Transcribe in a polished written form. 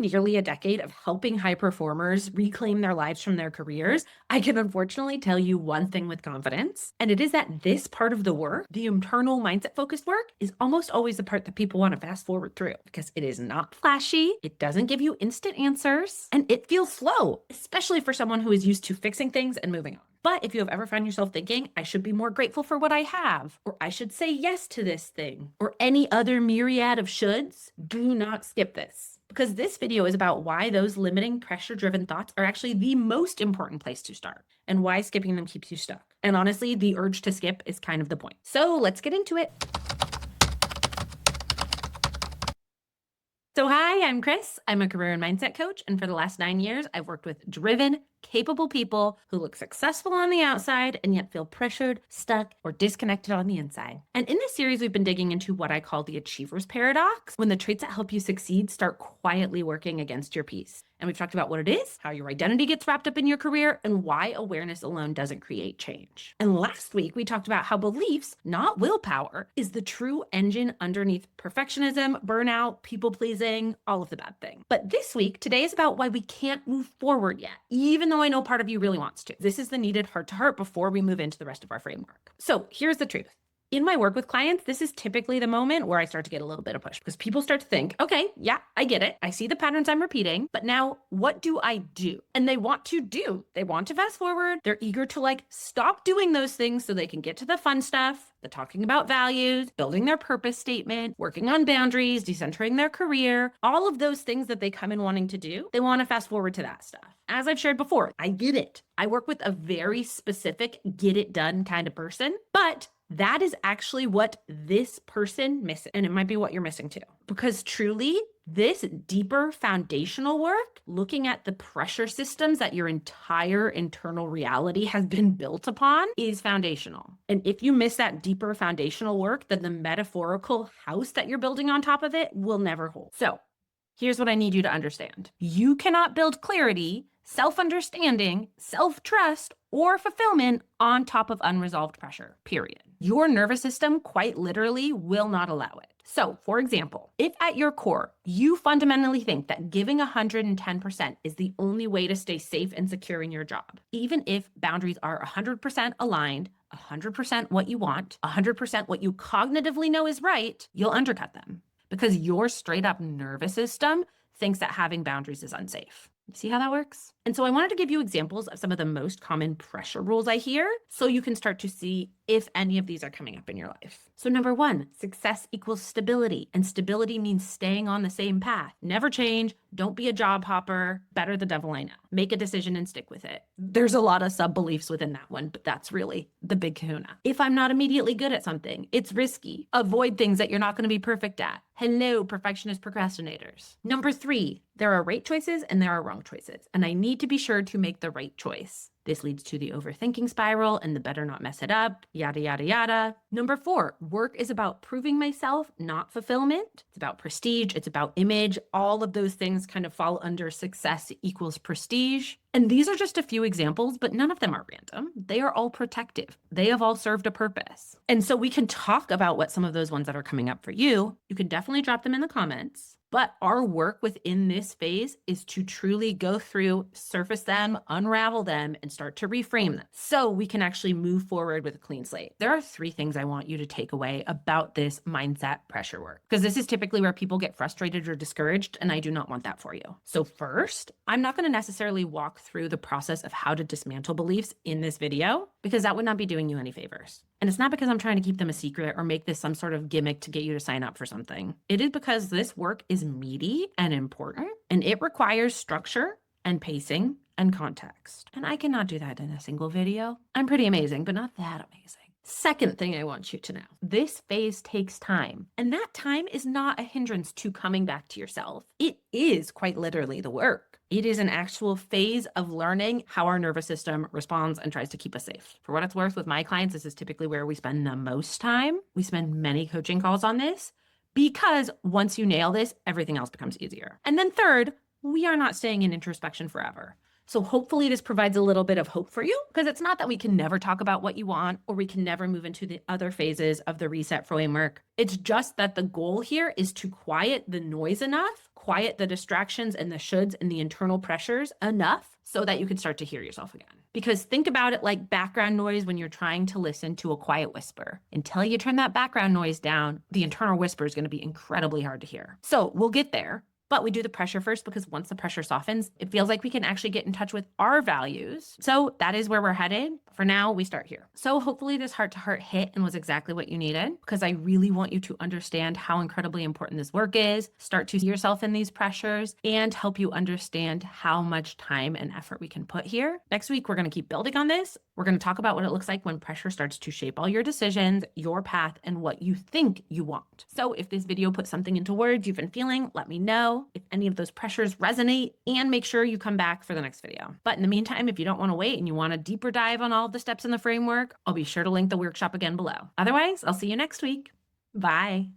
nearly a decade of helping high performers reclaim their lives from their careers, I can unfortunately tell you one thing with confidence, and it is that this part of the work, the internal mindset focused work, is almost always the part that people want to fast forward through because it is not flashy, it doesn't give you instant answers, and it feels slow, especially for someone who is used to fixing things and moving on. But if you have ever found yourself thinking, I should be more grateful for what I have, or I should say yes to this thing, or any other myriad of shoulds, do not skip this. Because this video is about why those limiting pressure-driven thoughts are actually the most important place to start, and why skipping them keeps you stuck. And honestly, the urge to skip is kind of the point. So let's get into it. So hi, I'm Chris. I'm a career and mindset coach, and for the last 9 years, I've worked with driven, capable people who look successful on the outside and yet feel pressured, stuck, or disconnected on the inside. And in this series, we've been digging into what I call the achiever's paradox, when the traits that help you succeed start quietly working against your peace. And we've talked about what it is, how your identity gets wrapped up in your career, and why awareness alone doesn't create change. And last week, we talked about how beliefs, not willpower, is the true engine underneath perfectionism, burnout, people-pleasing, all of the bad things. But this week, today is about why we can't move forward yet, even though I know part of you really wants to. This is the needed heart-to-heart before we move into the rest of our framework. So here's the truth. In my work with clients, this is typically the moment where I start to get a little bit of push because people start to think, okay, yeah, I get it. I see the patterns I'm repeating, but now what do I do? And they want to fast forward. They're eager to stop doing those things so they can get to the fun stuff, the talking about values, building their purpose statement, working on boundaries, decentering their career, all of those things that they come in wanting to do. They want to fast forward to that stuff. As I've shared before, I get it. I work with a very specific get it done kind of person, but that is actually what this person misses. And it might be what you're missing too. Because truly, this deeper foundational work, looking at the pressure systems that your entire internal reality has been built upon, is foundational. And if you miss that deeper foundational work, then the metaphorical house that you're building on top of it will never hold. So here's what I need you to understand. You cannot build clarity, self-understanding, self-trust, or fulfillment on top of unresolved pressure, period. Your nervous system quite literally will not allow it. So, for example, if at your core, you fundamentally think that giving 110% is the only way to stay safe and secure in your job, even if boundaries are 100% aligned, 100% what you want, 100% what you cognitively know is right, you'll undercut them because your straight up nervous system thinks that having boundaries is unsafe. See how that works? And so I wanted to give you examples of some of the most common pressure rules I hear so you can start to see if any of these are coming up in your life. So number one, success equals stability. And stability means staying on the same path. Never change. Don't be a job hopper. Better the devil I know. Make a decision and stick with it. There's a lot of sub-beliefs within that one, but that's really the big kahuna. If I'm not immediately good at something, it's risky. Avoid things that you're not going to be perfect at. Hello, perfectionist procrastinators. Number three, there are right choices and there are wrong choices. And I need to be sure to make the right choice. This leads to the overthinking spiral and the better not mess it up, yada, yada, yada. Number four, work is about proving myself, not fulfillment. It's about prestige. It's about image. All of those things kind of fall under success equals prestige. And these are just a few examples, but none of them are random. They are all protective. They have all served a purpose. And so we can talk about what some of those ones that are coming up for you. You can definitely drop them in the comments. But our work within this phase is to truly go through, surface them, unravel them, and start to reframe them so we can actually move forward with a clean slate. There are three things I want you to take away about this mindset pressure work, because this is typically where people get frustrated or discouraged, and I do not want that for you. So first, I'm not going to necessarily walk through the process of how to dismantle beliefs in this video, because that would not be doing you any favors. And it's not because I'm trying to keep them a secret or make this some sort of gimmick to get you to sign up for something. It is because this work is meaty and important, and it requires structure and pacing and context. And I cannot do that in a single video. I'm pretty amazing, but not that amazing. Second thing I want you to know, this phase takes time, and that time is not a hindrance to coming back to yourself. It is quite literally the work. It is an actual phase of learning how our nervous system responds and tries to keep us safe. For what it's worth, with my clients, this is typically where we spend the most time. We spend many coaching calls on this because once you nail this, everything else becomes easier. And then third, we are not staying in introspection forever. So hopefully this provides a little bit of hope for you, because it's not that we can never talk about what you want or we can never move into the other phases of the reset framework. It's just that the goal here is to quiet the noise enough, quiet the distractions and the shoulds and the internal pressures enough so that you can start to hear yourself again. Because think about it like background noise when you're trying to listen to a quiet whisper. Until you turn that background noise down, the internal whisper is going to be incredibly hard to hear. So we'll get there. But we do the pressure first because once the pressure softens, it feels like we can actually get in touch with our values. So that is where we're headed. For now, we start here. So hopefully this heart-to-heart hit and was exactly what you needed, because I really want you to understand how incredibly important this work is, start to see yourself in these pressures, and help you understand how much time and effort we can put here. Next week, we're going to keep building on this. We're going to talk about what it looks like when pressure starts to shape all your decisions, your path, and what you think you want. So if this video put something into words you've been feeling, let me know if any of those pressures resonate, and make sure you come back for the next video. But in the meantime, if you don't want to wait and you want a deeper dive on all of the steps in the framework, I'll be sure to link the workshop again below. Otherwise, I'll see you next week. Bye.